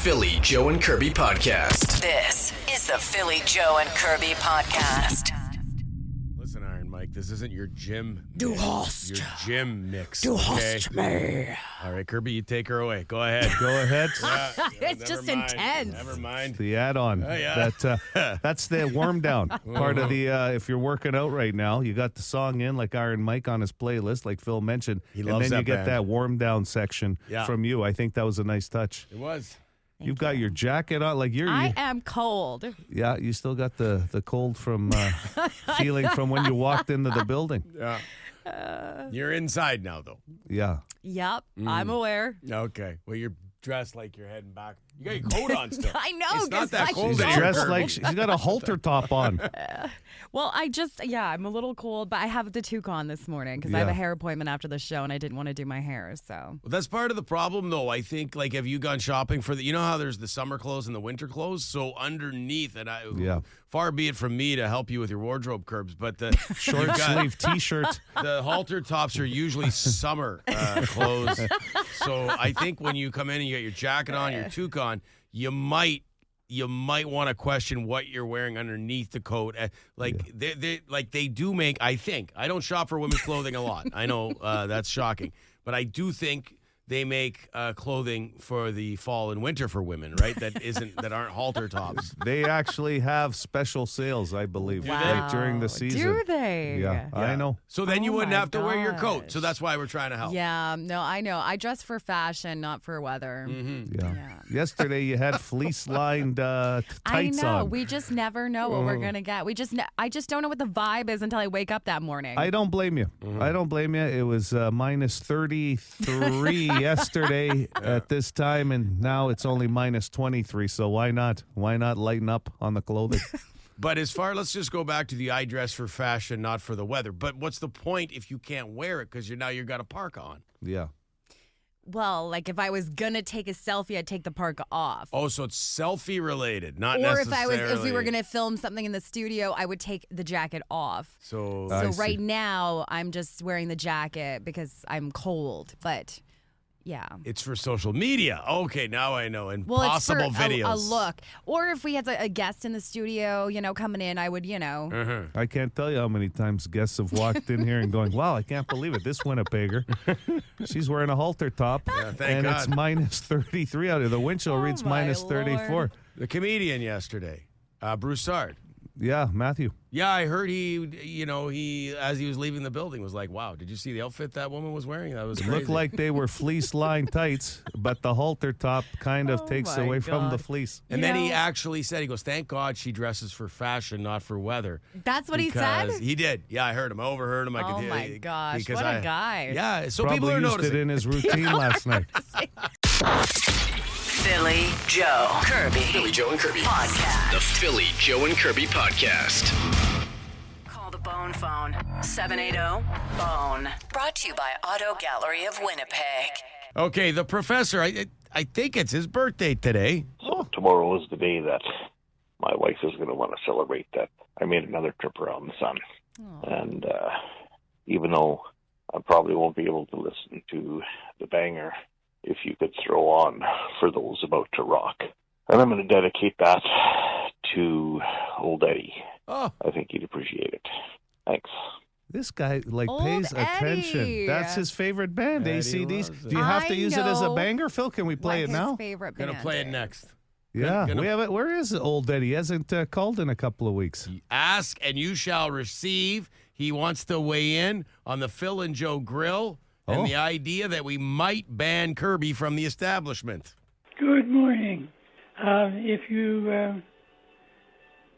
Philly, Joe and Kirby podcast. This is the Philly, Joe and Kirby podcast. Listen, Iron Mike, this isn't your gym. Du hast. Your gym mix. Du okay? hast me. All right, Kirby, you take her away. Go ahead. Go ahead. It's just intense. Never mind. The add-on. yeah. That's the warm down part of the. If you're working out right now, you got the song in like Iron Mike on his playlist, like Phil mentioned, He and loves then that you get band. that warm down section from you. I think that was a nice touch. It was. You've got your jacket on, like I am cold. Yeah, you still got the cold from feeling from when you walked into the building. Yeah. You're inside now, though. Yeah. Yep, I'm aware. Okay. Well, you're dressed like you're heading back. You got your coat on still. I know. It's not 'cause that I- cold She's anymore. dressed like she's got a halter top on. Well, I'm a little cold, but I have the toque on this morning because I have a hair appointment after the show, and I didn't want to do my hair, so. Well, that's part of the problem, though. I think, like, have you gone shopping for you know how there's the summer clothes and the winter clothes? So underneath, far be it from me to help you with your wardrobe curbs, but the Short sleeve T-shirt. the halter tops are usually summer clothes. So I think when you come in and you got your jacket on, your toque on, you might want to question what you're wearing underneath the coat. They do make. I think I don't shop for women's clothing a lot. I know that's shocking, but I do think they make clothing for the fall and winter for women, right? That aren't halter tops. They actually have special sales, I believe, Wow. like during the season. Do they? Yeah, I know. So then you Oh wouldn't my have to wear your coat. So gosh. that's why we're trying to help. Yeah, no, I know. I dress for fashion, not for weather. Yeah. Yeah. Yesterday you had fleece-lined I tights know. on. We just never know what we're gonna get. I just don't know what the vibe is until I wake up that morning. I don't blame you. I don't blame you. It was minus 33 yesterday at this time, and now it's only minus 23. So why not? Why not lighten up on the clothing? But let's just go back to the I dress for fashion, not for the weather. But what's the point if you can't wear it because you've got a parka on? Yeah. Well, like if I was gonna take a selfie, I'd take the parka off. Oh, so it's selfie related, not Or necessarily. if we were gonna film something in the studio, I would take the jacket off. So I So see. right now, I'm just wearing the jacket because I'm cold. But yeah. it's for social media. Okay, now I know. And Well, possible it's for videos. a look. Or if we had a guest in the studio, coming in, I would, I can't tell you how many times guests have walked in here and going, wow, I can't believe it. This Winnipegger. She's wearing a halter top, thank and God. it's minus 33 out of the wind chill reads my minus 34. Lord. The comedian yesterday, Broussard. Yeah, Matthew. Yeah, I heard he as he was leaving the building was like, wow, did you see the outfit that woman was wearing? That was crazy. Looked like they were fleece-lined tights, but the halter top kind of takes my away from the God. fleece. And then he actually said, he goes, thank God she dresses for fashion, not for weather. That's what he said? Because he did. Yeah, I heard him. I overheard him. I could Oh hear my gosh, because what a guy. Yeah, so Probably people are used noticing. it in his routine last night. Philly, Joe, Kirby. Philly, Joe and Kirby. Podcast. The Philly, Joe and Kirby podcast. Call the Bone phone. 780-BONE. Brought to you by Auto Gallery of Winnipeg. Okay, the professor, I think it's his birthday today. So tomorrow is the day that my wife is going to want to celebrate that I made another trip around the sun. And even though I probably won't be able to listen to the banger, if you could throw on For Those About to Rock. And I'm going to dedicate that to old Eddie. Oh, I think he'd appreciate it. Thanks. This guy Old pays attention. Eddie. That's his favorite band, Eddie ACDs. loves it. Do you have to I use it as a know banger, Phil? Can we play what it now? his favorite gonna band play it is. next. Yeah, Gonna- we have it. Where is old Eddie? He hasn't called in a couple of weeks. Ask and you shall receive. He wants to weigh in on the Phil and Joe Grill and Oh. the idea that we might ban Kirby from the establishment. Good morning. If you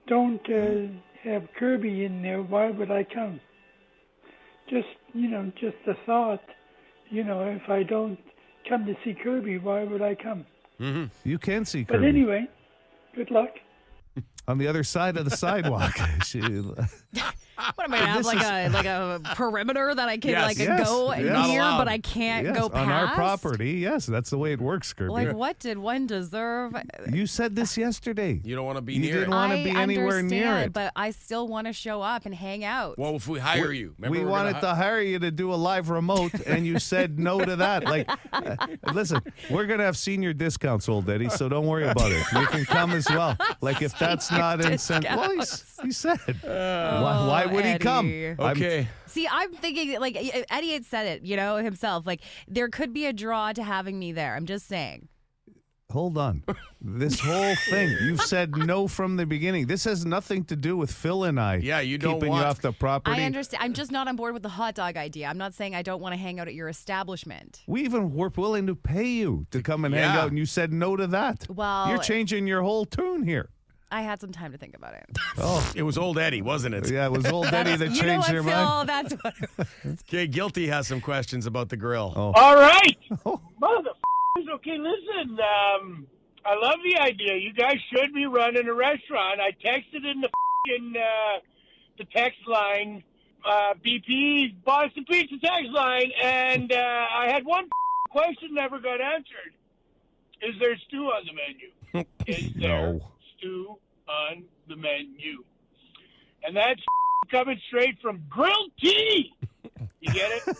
don't have Kirby in there, why would I come? Just a thought. If I don't come to see Kirby, why would I come? You can see But Kirby anyway, good luck. on the other side of the sidewalk. What am I gonna have like a perimeter that I can Yes. go Not near, allowed. but I can't go past on our property. Yes, that's the way it works, Kirby. Like, what did one deserve? You said this yesterday. You don't want to be You near didn't it. want to I be anywhere near understand, it. but I still want to show up and hang out. Well, if we hire you, remember We we're wanted gonna to hire you to do a live remote, and you said no to that. Like, listen, we're gonna have senior discounts, old Eddie, so don't worry about it. You can come as well. Like, if that's not incentive, well, he said, why would he come? Eddie. Okay. See, I'm thinking, like, Eddie had said it, himself. Like, there could be a draw to having me there. I'm just saying. Hold on. This whole thing, you've said no from the beginning. This has nothing to do with Phil and I. Yeah, you don't keeping want- you off the property. I understand. I'm just not on board with the hot dog idea. I'm not saying I don't want to hang out at your establishment. We even were willing to pay you to come and hang Yeah. out, and you said no to that. Well- you're changing your whole tune here. I had some time to think about it. Oh, It was old Eddie, wasn't it? yeah, it was old Eddie that You know changed what, your Phil? mind. That's what it was. Okay, Guilty has some questions about the grill. Oh. All right. Motherfuckers, okay, listen. I love the idea. You guys should be running a restaurant. I texted in the text line, BP Boston Pizza text line, and I had one question never got answered. Is there stew on the menu? Is there No. stew on the menu? And that's coming straight from Grilled Tea. You get it?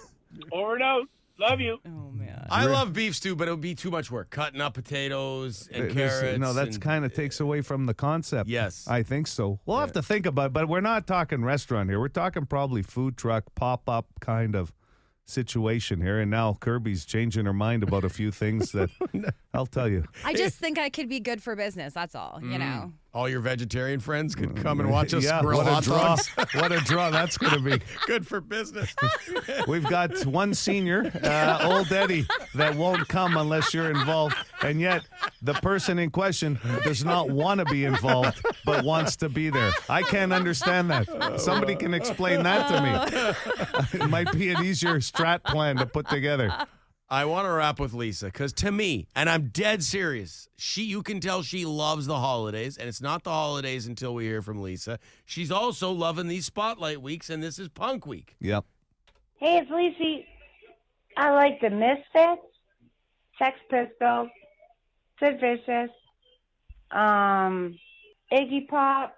Over and out. Love you. Oh, man. I love beef stew, but it would be too much work. Cutting up potatoes and carrots. No, that's and- kind of takes away from the concept. Yes. I think so. We'll have to think about it, but we're not talking restaurant here. We're talking probably food truck, pop-up kind of situation here. And now Kirby's changing her mind about a few things that I'll tell you. I just think I could be good for business. That's all, you know. All your vegetarian friends could come and watch us grill what a hot draw. dogs. What a draw that's going to be. Good for business. We've got one senior, old Eddie, that won't come unless you're involved. And yet, the person in question does not want to be involved, but wants to be there. I can't understand that. Somebody can explain that to me. It might be an easier strat plan to put together. I want to wrap with Lisa because to me, and I'm dead serious, you can tell she loves the holidays, and it's not the holidays until we hear from Lisa. She's also loving these spotlight weeks, and this is Punk Week. Yep. Hey, it's Lacey. I like the Misfits, Sex Pistols, Sid Vicious, Iggy Pop,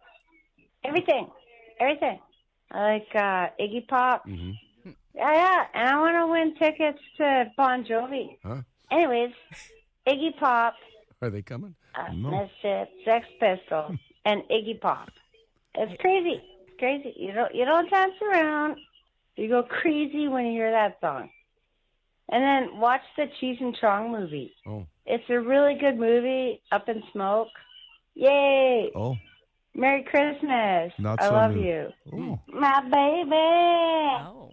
everything. I like Iggy Pop. Mm-hmm. Yeah, and I want to win tickets to Bon Jovi. Huh? Anyways, Iggy Pop, Are they coming? Misfits, Sex Pistols, and Iggy Pop. It's crazy. It's crazy. You don't dance around. You go crazy when you hear that song. And then watch the Cheech and Chong movie. Oh. It's a really good movie, Up in Smoke. Yay! Oh, Merry Christmas. not I so love new. you. Oh. My baby. Oh.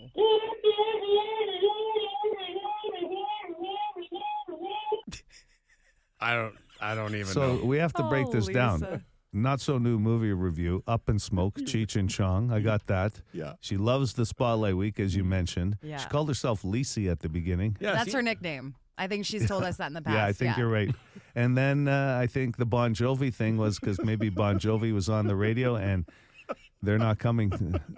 I don't even So know. we have to break this down. Lisa. Not so new movie review. Up in Smoke, Cheech and Chong. I got that. Yeah. She loves the Spotlight Week, as you mentioned. Yeah. She called herself Lacey at the beginning. Yeah, That's see? her nickname. I think she's told us that in the past. Yeah, I think you're right. And then I think the Bon Jovi thing was because maybe Bon Jovi was on the radio and they're not coming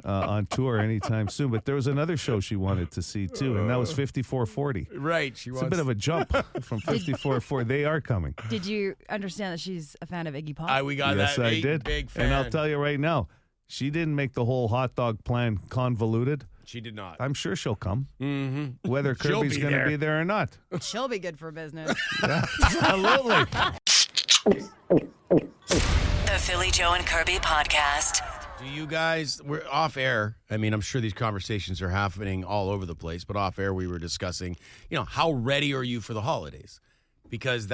on tour anytime soon. But there was another show she wanted to see too, and that was 5440. Right. She It's wants a bit of a jump from 5440. They are coming. Did you understand that she's a fan of Iggy Pop? we got Yes, that. I Big, did. Big fan. And I'll tell you right now, she didn't make the whole hot dog plan convoluted. She did not. I'm sure she'll come, Mm-hmm. whether She'll Kirby's be going to there. be there or not. She'll be good for business. Absolutely. The Philly Joe and Kirby podcast. Do you guys, we're off air. I mean, I'm sure these conversations are happening all over the place, but off air we were discussing, how ready are you for the holidays? Because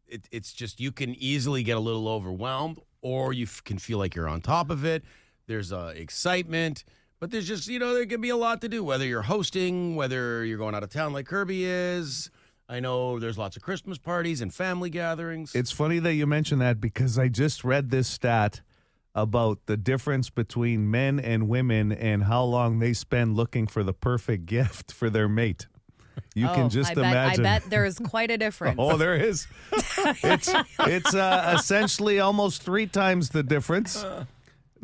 it's just, you can easily get a little overwhelmed or you can feel like you're on top of it. There's excitement, but there's just, there can be a lot to do, whether you're hosting, whether you're going out of town like Kirby is. I know there's lots of Christmas parties and family gatherings. It's funny that you mention that because I just read this stat about the difference between men and women and how long they spend looking for the perfect gift for their mate. You can just imagine. I bet there is quite a difference. Oh, there is. It's essentially almost 3 times the difference.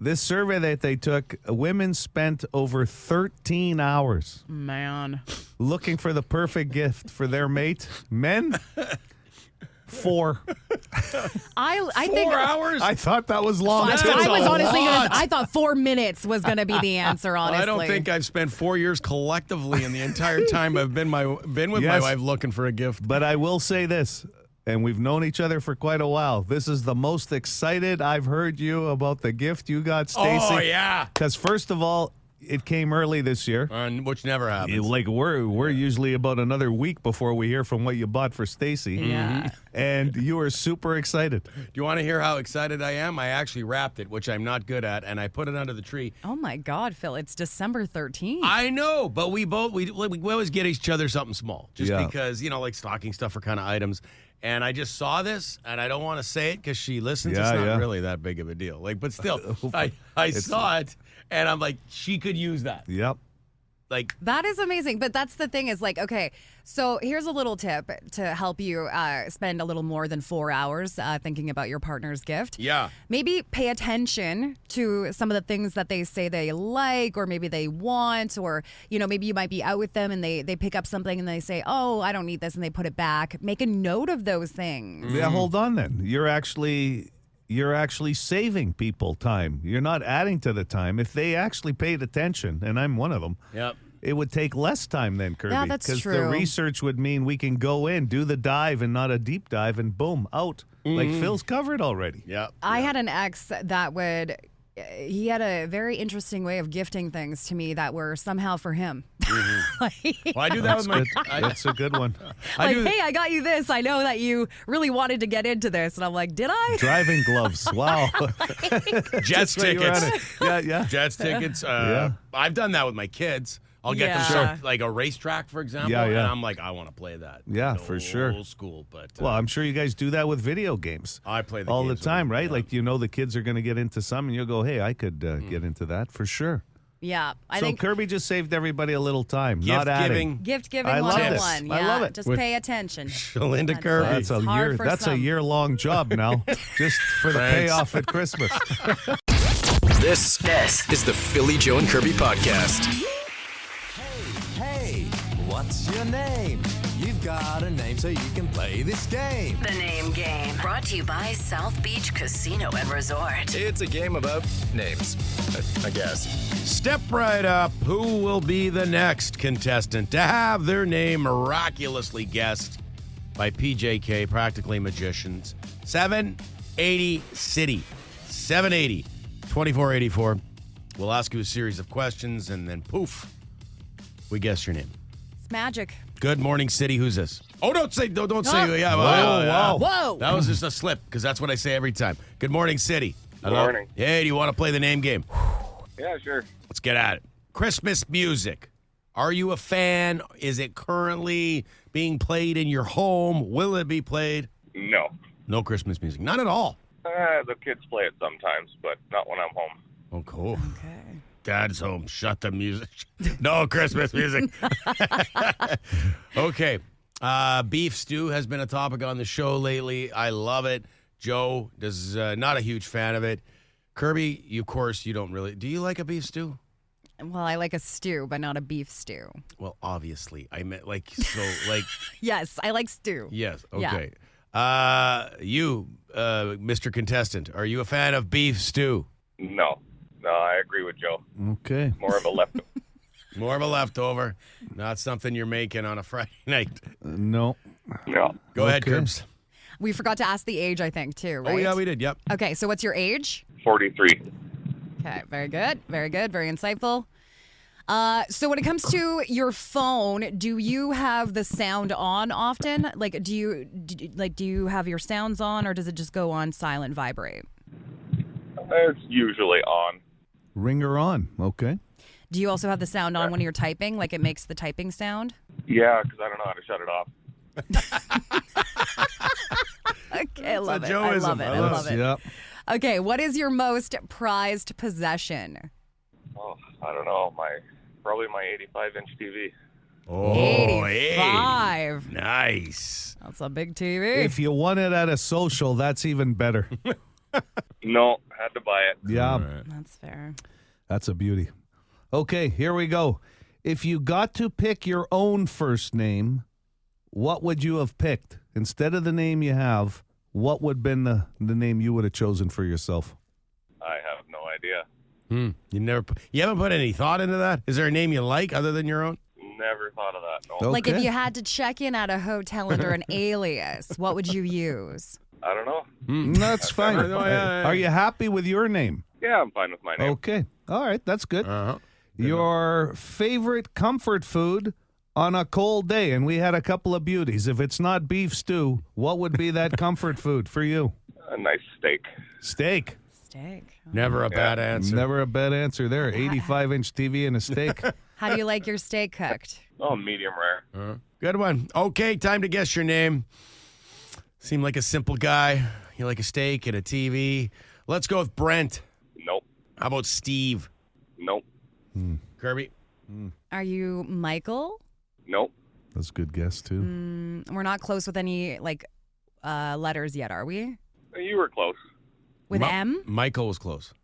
This survey that they took, women spent over 13 hours Man. looking for the perfect gift for their mate. Men, 4. I think 4 hours? I thought that was long. I too. was honestly lot. I thought 4 minutes was going to be the answer, honestly. I don't think I've spent 4 years collectively in the entire time I've been with my Yes. wife looking for a gift. But I will say this, and we've known each other for quite a while. This is the most excited I've heard you about the gift you got, Stacey. Oh, yeah. Because first of all, it came early this year. Which never happens. Like we're usually about another week before we hear from what you bought for Stacey. Yeah. And you were super excited. Do you want to hear how excited I am? I actually wrapped it, which I'm not good at, and I put it under the tree. Oh my God, Phil! It's December 13th. I know, but we always get each other something small, just Yeah. because like stocking stuffer kind of items. And I just saw this, and I don't want to say it because she listens. Yeah, it's not yeah. really that big of a deal. But still, I saw it, and I'm like, she could use that. Yep. Like, That is amazing. But that's the thing is okay, so here's a little tip to help you spend a little more than 4 hours thinking about your partner's gift. yeah. Maybe pay attention to some of the things that they say they like, or maybe they want, or, maybe you might be out with them and they pick up something and they say, oh, I don't need this, and they put it back. Make a note of those things. Yeah, hold on then. You're actually saving people time. You're not adding to the time. If they actually paid attention, and I'm one of them, Yep. it would take less time then, Kirby. Yeah, that's Because the true. research would mean we can go in, do the dive, and not a deep dive, and boom, out. Like Phil's covered already. Yep. I had an ex that he had a very interesting way of gifting things to me that were somehow for him. Well, I do that with my. That's a good one. Hey, I got you this. I know that you really wanted to get into this. And I'm like, did I? Driving gloves. Wow. Jets Wait, you're tickets. on it. Yeah. Jets tickets. Yeah. I've done that with my kids. I'll get them Yeah. like a racetrack, for example, Yeah, yeah. and I'm like, I want to play that. Yeah, for sure. Old school, but Well, I'm sure you guys do that with video games. I play the all the games with time, them, right? yeah. Like, the kids are going to get into some, and you'll go, hey, I could get into that for sure. Yeah. I So think Kirby just saved everybody a little time, not gift adding. giving. gift giving I love this. 101. I Yeah. love it. Just With- pay attention. Linda Kirby. That's a It's hard year. for That's a some. year-long job now, just for the Thanks. payoff at Christmas. This is the Philly Joe and Kirby podcast. Hey, what's your name? You've got a name so you can play this game. The Name Game. Brought to you by South Beach Casino and Resort. It's a game about names, I guess. Step right up. Who will be the next contestant to have their name miraculously guessed by PJK, Practically Magicians? 780 City. 780 2484. We'll ask you a series of questions, and then poof, we guess your name. It's magic. Good morning, City. Who's this? Oh, don't say. Yeah. Whoa. Whoa. That was just a slip, because that's what I say every time. Good morning, City. Good morning. Hey, do you want to play the name game? Yeah, sure. Let's get at it. Christmas music. Are you a fan? Is it currently being played in your home? Will it be played? No. No Christmas music. Not at all. The kids play it sometimes, but not when I'm home. Oh, cool. Okay. Dad's home. Shut the music. No Christmas music. Okay. Beef stew has been a topic on the show lately. I love it. Joe is not a huge fan of it. Kirby, of course, you don't really. Do you like a beef stew? Well, I like a stew, but not a beef stew. Well, obviously. I meant Yes, I like stew. Yes. Yeah. Okay. You, Mr. Contestant, are you a fan of beef stew? No. No, I agree with Joe. Okay. More of a leftover. More of a leftover, not something you're making on a Friday night. No. No. Go ahead, Okay. Curbs. We forgot to ask the age, I think, too, right? Oh, yeah, we did. Yep. Okay, so what's your age? 43. Okay, very good. Very good. Very insightful. So when it comes to your phone, do you have the sound on often? Like, do you have your sounds on, or does it just go on silent vibrate? It's usually on. Ringer on. Okay. Do you also have the sound on when you're typing? Like, it makes the typing sound? Yeah, because I don't know how to shut it off. Okay, I love it. I Joeism. love it. I I love love it. Yep. Okay, what is your most prized possession? Oh, I don't know. Probably my 85-inch TV. Oh, 85. hey. Nice. That's a big TV. If you won it at a social, that's even better. No, had to buy it. Yeah, That's fair. that's a beauty. Okay, here we go. If you got to pick your own first name, what would you have picked? Instead of the name you have, what would have been the name you would have chosen for yourself? I have no idea. You haven't put any thought into that? Is there a name you like other than your own? Never thought of that. No. Okay. Like if you had to check in at a hotel under an alias, what would you use? I don't know. That's fine. Are you happy with your name? Yeah, I'm fine with my name. Okay. All right, that's good. Uh-huh. Your favorite comfort food on a cold day, and we had a couple of beauties. If it's not beef stew, what would be that comfort food for you? A nice steak. Steak. Steak. Never a bad answer. Never a bad answer there. 85-inch TV and a steak. How do you like your steak cooked? Oh, medium rare. Good one. Okay, time to guess your name. Seem like a simple guy. You like a steak and a TV. Let's go with Brent. Nope. How about Steve? Nope. Kirby? Are you Michael? Nope. That's a good guess, too. We're not close with any letters yet, are we? You were close. With M? Michael was close.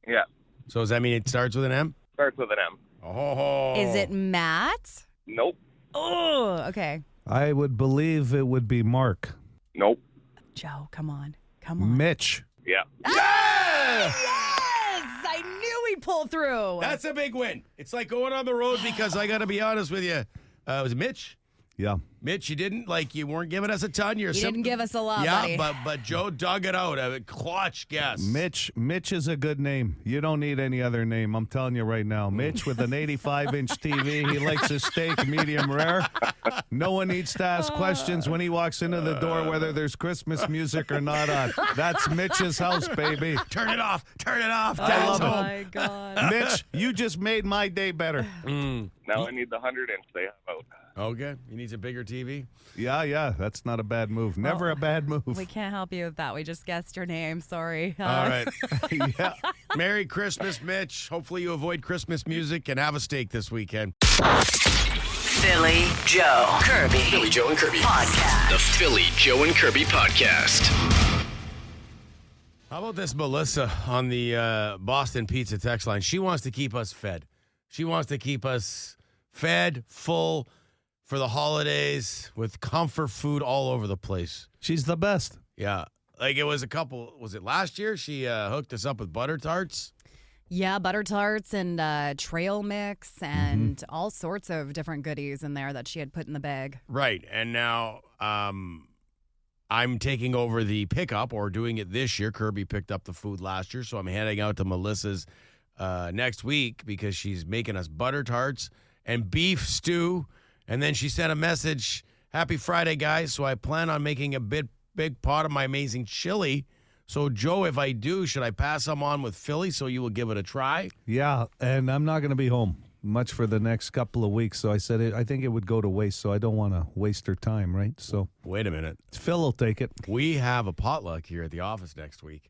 Yeah. So does that mean it starts with an M? Starts with an M. Oh. Is it Matt? Nope. Oh, okay. I would believe it would be Mark. Nope. Joe, come on. Come on. Mitch. Yeah. Yes! I knew he'd pull through. That's a big win. It's like going on the road because I got to be honest with you. Was it Mitch? Yeah. Mitch, you weren't giving us a ton. You didn't give us a lot, yeah, buddy. but Joe dug it out. A clutch guess. Mitch is a good name. You don't need any other name. I'm telling you right now. Mitch with an 85-inch TV. He likes his steak medium rare. No one needs to ask questions when he walks into the door whether there's Christmas music or not on. That's Mitch's house, baby. Turn it off. Turn it off. I Dad's love it. home. Oh, my God. Mitch, you just made my day better. Now I need the 100-inch they have out. Okay. He needs a bigger TV. Yeah. That's not a bad move. Never a bad move. We can't help you with that. We just guessed your name. Sorry. All right. Yeah. Merry Christmas, Mitch. Hopefully you avoid Christmas music and have a steak this weekend. Philly Joe Kirby. Philly Joe and Kirby. Podcast. The Philly Joe and Kirby Podcast. How about this Melissa on the Boston Pizza text line? She wants to keep us fed. She wants to keep us fed, full for the holidays with comfort food all over the place. She's the best. Yeah. Like it was was it last year? She hooked us up with butter tarts. Yeah, butter tarts and trail mix and all sorts of different goodies in there that she had put in the bag. Right. And now I'm taking over the pickup or doing it this year. Kirby picked up the food last year, so I'm heading out to Melissa's next week because she's making us butter tarts and beef stew. And then she sent a message, happy Friday, guys. So I plan on making a big pot of my amazing chili. So, Joe, if I do, should I pass some on with Philly so you will give it a try? Yeah, and I'm not going to be home much for the next couple of weeks. So I said I think it would go to waste, so I don't want to waste her time, right? So wait a minute. Phil will take it. We have a potluck here at the office next week.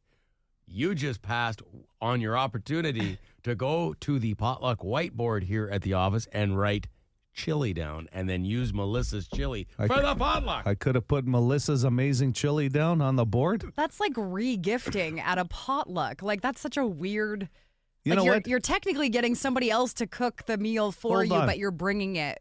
You just passed on your opportunity to go to the potluck whiteboard here at the office and write chili down and then use Melissa's chili for the potluck. I could have put Melissa's amazing chili down on the board. That's like re-gifting at a potluck. Like, that's such a weird... You know what? You're technically getting somebody else to cook the meal for Hold you, on. but you're bringing it.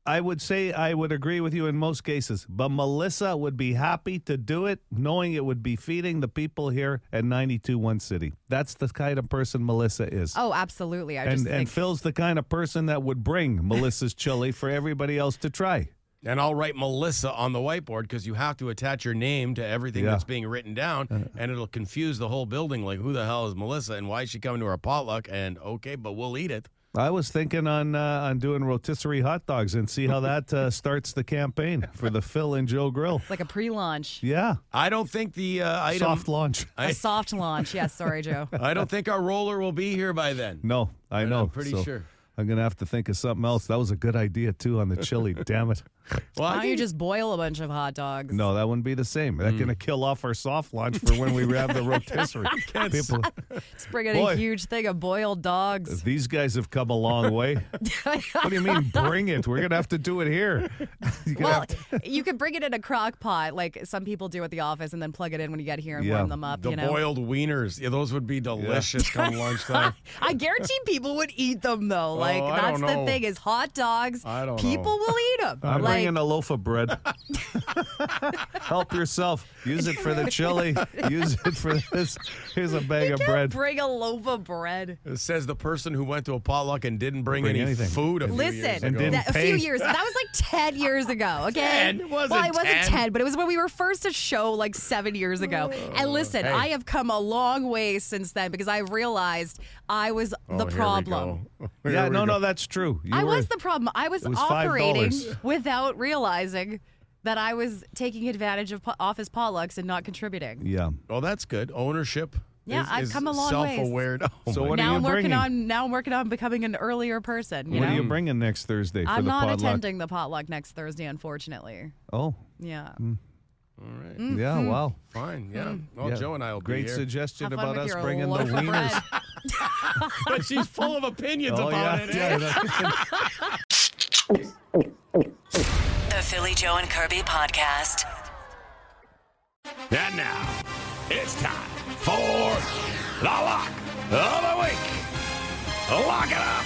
I would say I would agree with you in most cases, but Melissa would be happy to do it knowing it would be feeding the people here at 92.1 City. That's the kind of person Melissa is. Oh, absolutely. And Phil's the kind of person that would bring Melissa's chili for everybody else to try. And I'll write Melissa on the whiteboard because you have to attach your name to everything that's being written down, and it'll confuse the whole building. Like, who the hell is Melissa, and why is she coming to our potluck? And okay, but we'll eat it. I was thinking on doing rotisserie hot dogs and see how that starts the campaign for the Phil and Joe Grill. Like a pre-launch. Yeah. I don't think the item... Soft launch. A soft launch. Yes, sorry, Joe. I don't think our roller will be here by then. No, I know. I'm pretty So sure. I'm going to have to think of something else. That was a good idea, too, on the chili. Damn it. Well, Why don't you just boil a bunch of hot dogs? No, that wouldn't be the same. That's going to kill off our soft launch for when we have the rotisserie. People, Let's bring in a huge thing of boiled dogs. these guys have come a long way. What do you mean, bring it? We're going to have to do it here. You could bring it in a crock pot like some people do at the office and then plug it in when you get here and Yeah. warm them up. The you know? boiled wieners. Yeah, those would be delicious come lunchtime. I guarantee people would eat them though. Like I that's don't the know. thing is hot dogs. I don't people know. will eat them. I'm like, bringing a loaf of bread. Help yourself. Use it for the chili. Use it for this. Here's a bag of bread. bring a loaf of bread. It says the person who went to a potluck and didn't bring any anything. food a few years Listen, ago. didn't a pay. few years. That was like 10 years ago. Okay. 10? It wasn't well, it wasn't 10. 10, but it was when we were first a show like 7 years ago. And listen, Hey. I have come a long way since then because I realized I was the here we problem. go. Yeah, Here we no, go. that's true. I was the problem. I was, It was operating $5. without realizing that I was taking advantage of office potlucks and not contributing. Yeah. Oh, that's good. Ownership. Yeah, I've come a long ways. Self-aware. Oh, So my what Now are I'm you working bringing? on becoming an earlier person. You What know? are you bringing next Thursday for I'm the not potluck? attending the potluck next Thursday, unfortunately. Oh, Yeah. All right. yeah, wow. Fine. Yeah. Well, Yeah. Joe and I will be Great here. suggestion Have fun about with us your bringing the loaf of bread. wieners. But she's full of opinions Oh, about yeah. it. eh? The Philly Joe and Kirby podcast. And now, it's time for the lock of the week. Lock it up.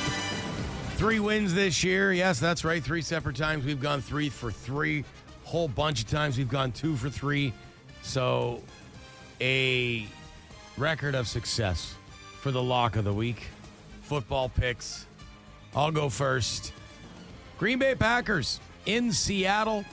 3 wins this year. Yes, that's right. 3 separate times we've gone 3 for 3. Whole bunch of times we've gone 2 for 3. So, a record of success for the lock of the week. Football picks. I'll go first. Green Bay Packers in Seattle.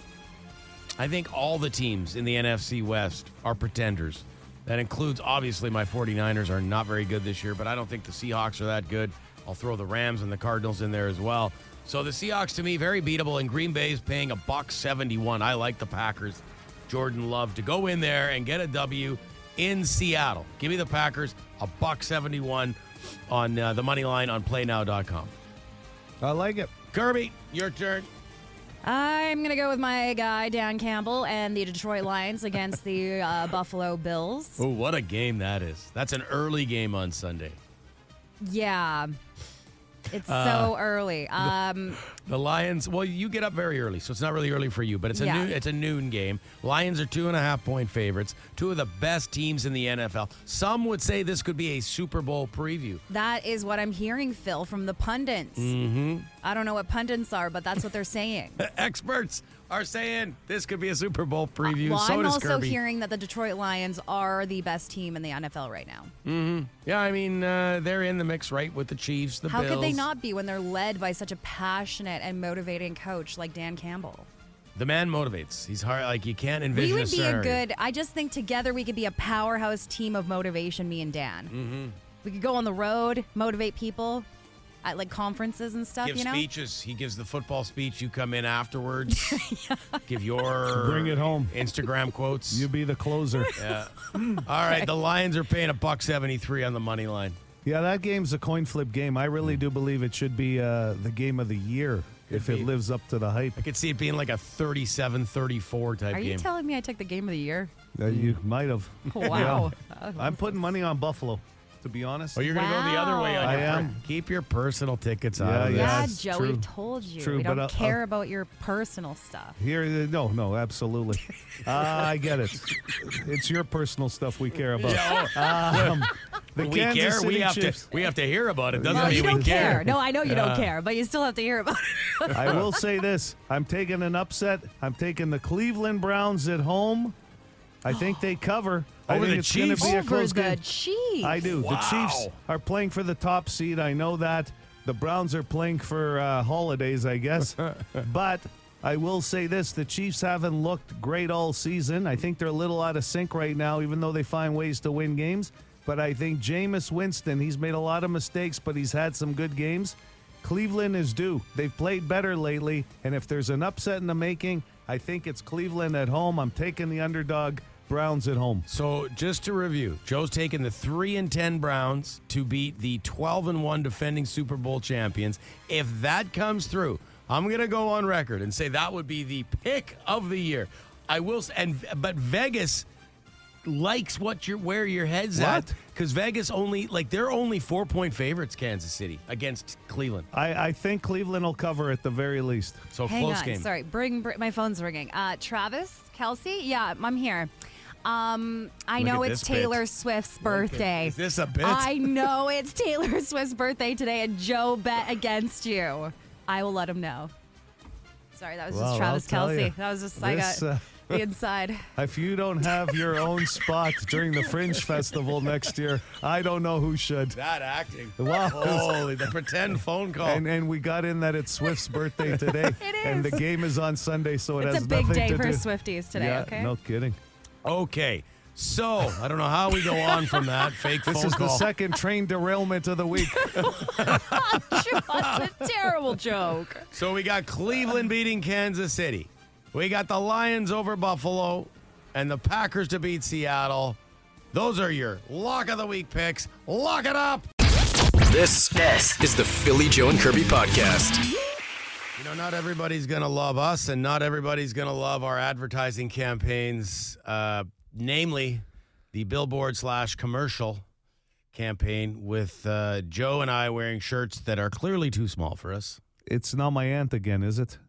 I think all the teams in the NFC West are pretenders. That includes, obviously, my 49ers are not very good this year, but I don't think the Seahawks are that good. I'll throw the Rams and the Cardinals in there as well. So the Seahawks, to me, very beatable, and Green Bay is paying $1.71. I like the Packers. Jordan Love to go in there and get a W in Seattle. Give me the Packers, $1.71 on the money line on playnow.com. I like it. Kirby, your turn. I'm going to go with my guy, Dan Campbell, and the Detroit Lions against the Buffalo Bills. Oh, what a game that is. That's an early game on Sunday. Yeah. It's so early. The Lions, well, you get up very early, so it's not really early for you, but it's a noon game. Lions are 2.5-point favorites, 2 of the best teams in the NFL. Some would say this could be a Super Bowl preview. That is what I'm hearing, Phil, from the pundits. Mm-hmm. I don't know what pundits are, but that's what they're saying. Experts are saying this could be a Super Bowl preview. Well, so I'm does also Kirby. hearing that the Detroit Lions are the best team in the NFL right now. Mm-hmm. Yeah, I mean, they're in the mix, right, with the Chiefs, the How Bills. could they not be when they're led by such a passionate and motivating coach like Dan Campbell? The man motivates. He's hard. Like, you can't envision We would be scenario. a good, I just think together we could be a powerhouse team of motivation, me and Dan. Mm-hmm. We could go on the road, motivate people at like conferences and stuff, Give you know? speeches. He gives the football speech. You come in afterwards. Give your Bring it home. Instagram quotes. You be the closer. Yeah. All right. The Lions are paying $1.73 on the money line. Yeah, that game's a coin flip game. I really do believe it should be the game of the year if be. it lives up to the hype. I could see it being like a 37-34 type Are game. you telling me I took the game of the year? You might have. Wow. I'm putting money on Buffalo, to be honest. Oh, you're going to go the other way on I your am. Keep your personal tickets out Yeah, of this. Yeah, it's Joe, true. we've told you. True, we don't but, care about your personal stuff. Here, no, absolutely. I get it. It's your personal stuff we care about. The We Kansas care. City We have to hear about it. Doesn't Well, mean you we don't care. care. No, I know you don't care, but you still have to hear about it. I will say this. I'm taking an upset. I'm taking the Cleveland Browns at home. I think they cover. I Over think the it's going to Chiefs? be a Over close the game. Chiefs. I do. Wow. The Chiefs are playing for the top seed. I know that. The Browns are playing for holidays, I guess. But I will say this. The Chiefs haven't looked great all season. I think they're a little out of sync right now, even though they find ways to win games. But I think Jameis Winston, he's made a lot of mistakes, but he's had some good games. Cleveland is due. They've played better lately. And if there's an upset in the making, I think it's Cleveland at home. I'm taking the underdog. Browns at home. So just to review, Joe's taking the 3-10 Browns to beat the 12-1 defending Super Bowl champions. If that comes through, I'm going to go on record and say that would be the pick of the year. I will, but Vegas likes where your head's at, because Vegas they're only 4-point favorites, Kansas City, against Cleveland. I think Cleveland will cover at the very least. So Hang close on. game. Sorry, bring my phone's ringing. Travis, Kelsey, yeah, I'm here. I know it's Taylor Swift's birthday. Is this a bit? I know it's Taylor Swift's birthday today, and Joe bet against you. I will let him know. Sorry, that was just Travis Kelsey. That was just I got the inside. If you don't have your own spot during the Fringe Festival next year, I don't know who should. That acting. Wow. Holy, the pretend phone call. And we got in that it's Swift's birthday today. It is. And the game is on Sunday, so it It's has a big nothing day to for do. Swifties today, Yeah, okay? no kidding. Okay. So, I don't know how we go on from that fake phone This is call. the second train derailment of the week. That's a terrible joke. So we got Cleveland beating Kansas City. We got the Lions over Buffalo and the Packers to beat Seattle. Those are your lock of the week picks. Lock it up. This is the Philly Joe and Kirby podcast. You know, not everybody's going to love us, and not everybody's going to love our advertising campaigns, namely the billboard/commercial campaign with Joe and I wearing shirts that are clearly too small for us. It's not my aunt again, is it?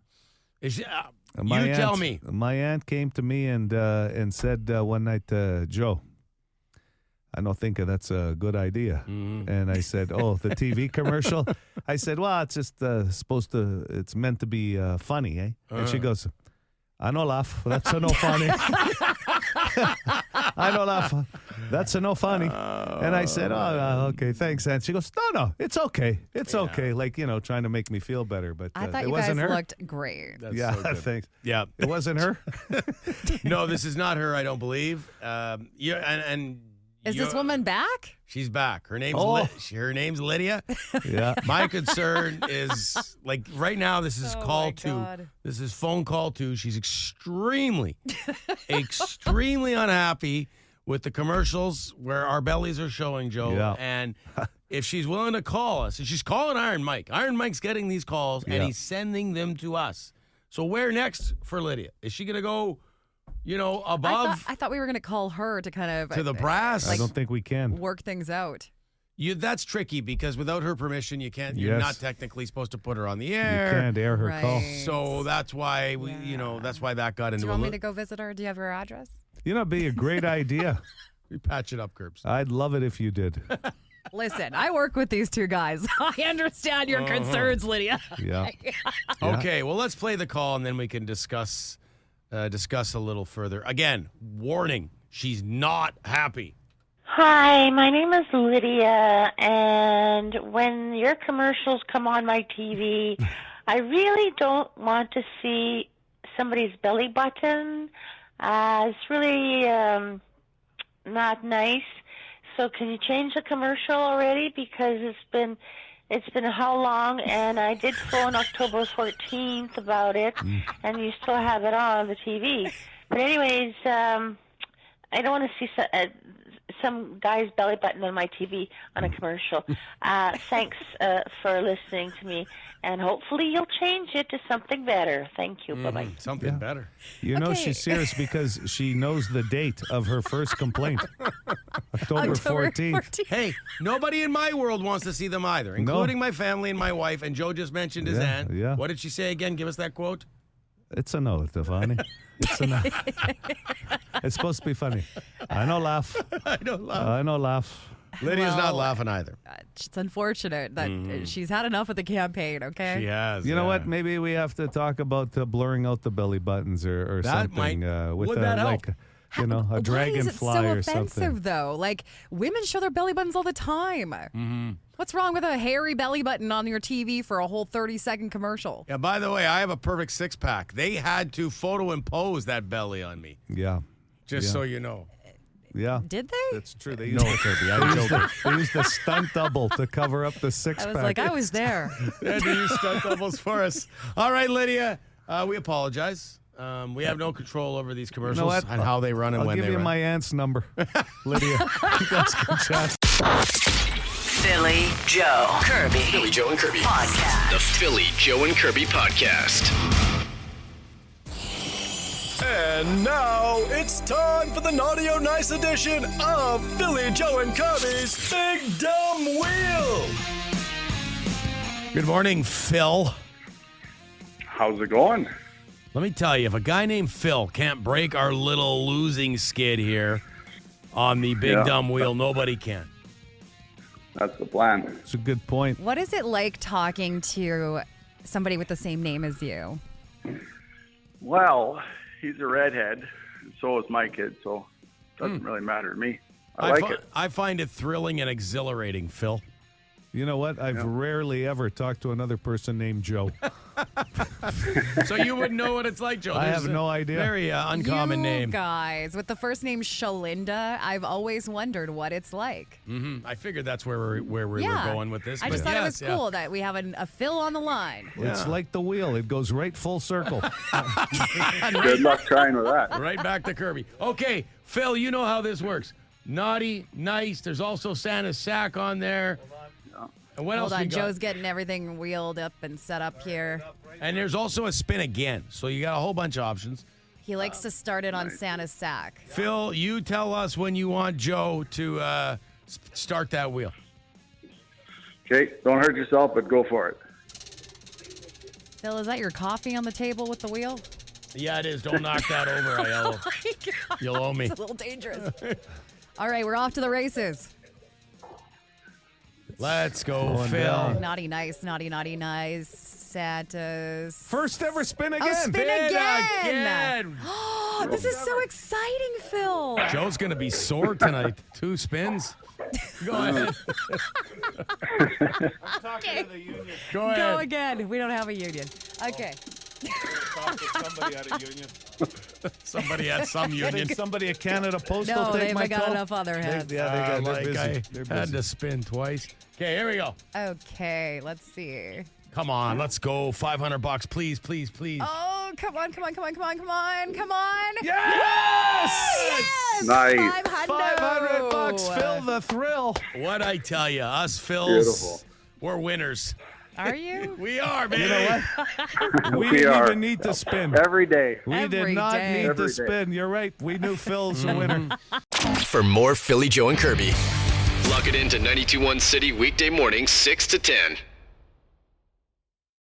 Tell me. My aunt came to me and said one night, Joe, I don't think that's a good idea. Mm-hmm. And I said, oh, the TV commercial? I said, well, it's just it's meant to be funny, eh? And she goes, I no laugh. That's a no funny. I no laugh. That's a no funny. And I said, oh, okay, thanks. And she goes, no, it's okay. It's okay. Like, trying to make me feel better. But I thought it you wasn't guys her. looked great. That's Yeah, so good. thanks. Yeah. It wasn't her? No, this is not her, I don't believe. Is this woman back? She's back. Her name's her name's Lydia. Yeah. My concern is, like, right now, this is call two. God. This is phone call two. She's extremely unhappy with the commercials where our bellies are showing, Joe. Yeah. And if she's willing to call us, and she's calling Iron Mike. Iron Mike's getting these calls, and he's sending them to us. So where next for Lydia? Is she going to go, above I thought we were going to call her to kind of to the brass? I don't think we can. work things out. That's tricky because without her permission, you can't. You're Yes. not technically supposed to put her on the You air. can't air her call. Right. So that's why that's why that got Do into you a want me little. to go visit her? Do you have her address? It'd be a great idea. We patch it up, Curbs. I'd love it if you did. Listen, I work with these two guys. I understand your concerns, Lydia. Yeah. Okay, well, let's play the call and then we can discuss a little further. Again, warning: she's not happy. Hi, my name is Lydia, and when your commercials come on my TV, I really don't want to see somebody's belly button. It's really not nice. So can you change the commercial already? Because it's been how long? And I did phone October 14th about it, and you still have it on the TV. But anyways, I don't want to see some guy's belly button on my TV on a commercial. Thanks for listening to me, and hopefully you'll change it to something better. Thank you. Bye-bye. Something better. She's serious because she knows the date of her first complaint. October 14th. Hey, nobody in my world wants to see them either, including my family and my wife. And Joe just mentioned his aunt. Yeah. What did she say again? Give us that quote. It's a no, Stefani. It's a no. It's supposed to be funny. I know laugh. I don't laugh. I know laugh. Lydia's not Well, laughing either. It's unfortunate that she's had enough of the campaign, okay? She has. You know what? Maybe we have to talk about blurring out the belly buttons or That something. With would that help? like, a Why dragonfly is it so or offensive, something. though? Like, women show their belly buttons all the time. Mm-hmm. What's wrong with a hairy belly button on your TV for a whole 30-second commercial? Yeah, by the way, I have a perfect six-pack. They had to photo impose that belly on me, Yeah. just so you know. Yeah. Did they? That's true. They used they used the stunt double to cover up the I six-pack. was like, I was there. They had to use stunt doubles for us. All right, Lydia, we apologize. We have no control over these commercials what? and how they run and I'll when give they you run. my aunt's number, Lydia. You guys can chat. Philly, Joe, Kirby. Philly, Joe, and Kirby. Podcast. The Philly, Joe, and Kirby Podcast. And now it's time for the Naughty or Nice edition of Philly, Joe, and Kirby's Big Dumb Wheel. Good morning, Phil. How's it going? Let me tell you, if a guy named Phil can't break our little losing skid here on the Big Dumb Wheel, nobody can. That's the plan. It's a good point. What is it like talking to somebody with the same name as you? Well, he's a redhead, and so is my kid, so it doesn't really matter to me. I like it. I find it thrilling and exhilarating, Phil. You know what? I've rarely ever talked to another person named Joe. So you wouldn't know what it's like, Joe. I There's have no idea. Very uncommon you name. guys, with the first name Shalinda, I've always wondered what it's like. Mm-hmm. I figured that's where we were going with this. I just but thought it was yes, cool that we have a Phil on the line. It's like the wheel. It goes right full circle. Good luck trying with that. Right back to Kirby. Okay, Phil, you know how this works. Naughty, nice. There's also Santa's sack on there. And what Hold else on, we got? Joe's getting everything wheeled up and set up here. And there's also a spin again. So you got a whole bunch of options. He likes to start it on Santa's sack. Phil, you tell us when you want Joe to start that wheel. Okay, don't hurt yourself, but go for it. Phil, is that your coffee on the table with the wheel? Yeah, it is. Don't knock that over, Aiello. Oh my God. You'll owe me. It's a little dangerous. All right, we're off to the races. Let's go, Going Phil. down. Naughty, nice, naughty, naughty, nice. Santa's. First ever spin again. Oh, spin again. again. This is so exciting, Phil. Joe's going to be sore tonight. 2 spins. Go ahead. I'm talking to the union. Go ahead. Go again. We don't have a union. Okay. Talk to somebody at a union. Somebody at some I union. think somebody at Canada Post No, will they take my haven't got call. enough on their hands. They're Like busy. I They're had busy. to spin twice. Okay, here we go. Okay, let's see. Come on, let's go. $500, please, please, please. Oh, come on, come on, come on, come on, come on, come on. Yes! Yes! Nice. $500, Phil the thrill. What I tell you, us Phils, Beautiful. we're winners. Are you? We are, baby. You know what? We We didn't are. even need to spin. Every day. We did Every not day. need Every to day. spin. You're right. We knew Phil's the winner. For more Philly, Joe, and Kirby, log it into 92.1 City weekday mornings 6 to 10.